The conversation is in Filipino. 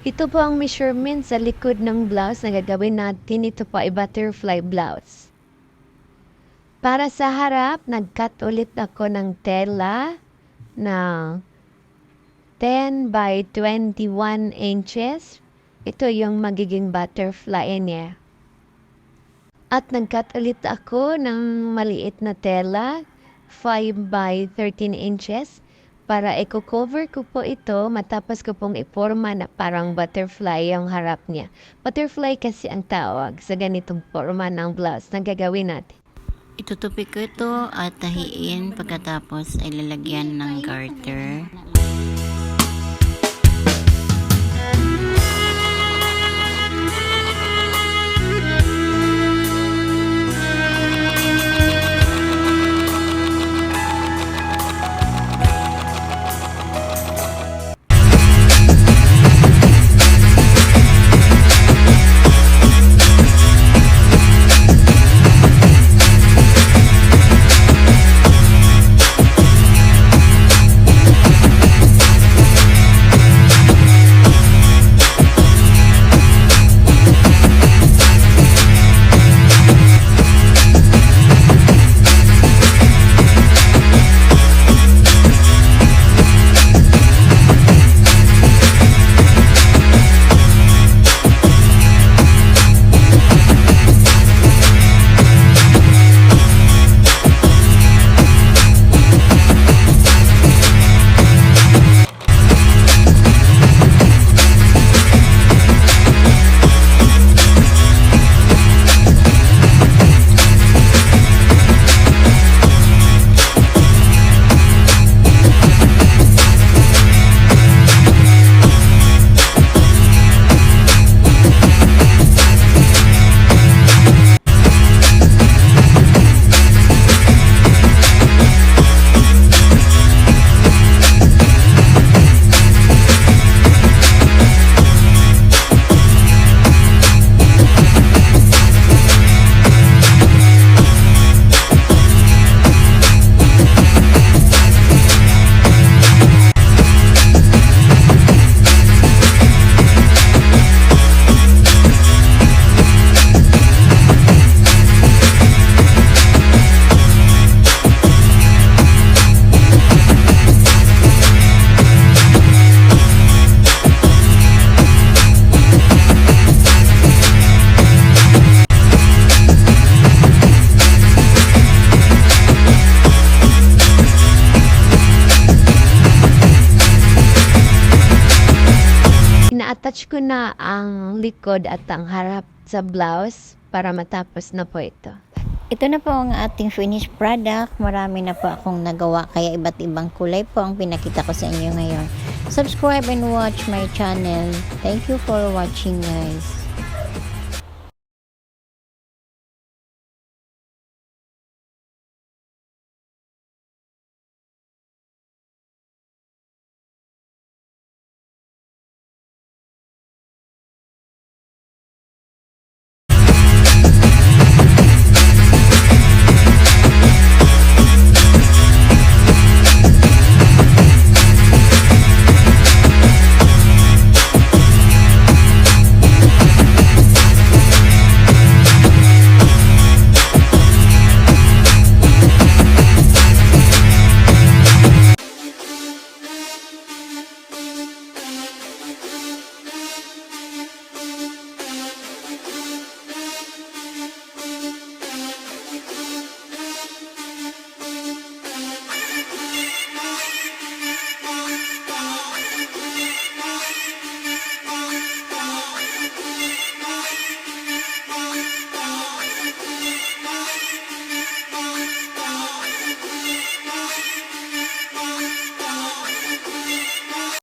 Ito po ang measurement sa likod ng blouse na gagawin natin. Ito po ay butterfly blouse. Para sa harap, nag-cut ulit ako ng tela na 10 by 21 inches. Ito yung magiging butterfly niya. At nag-cut ulit ako ng maliit na tela, 5 by 13 inches. Para i-cover ko po ito, matapos ko pong iporma na parang butterfly yung harap niya. Butterfly kasi ang tawag sa ganitong forma ng blouse na gagawin natin. Itutupi ko ito at tahiin pagkatapos ay lalagyan ng garter. Ina-attach ko na ang likod at ang harap sa blouse para matapos na po ito. Ito na po ang ating finished product. Marami na po akong nagawa kaya iba't ibang kulay po ang pinakita ko sa inyo ngayon. Subscribe and watch my channel. Thank you for watching, guys.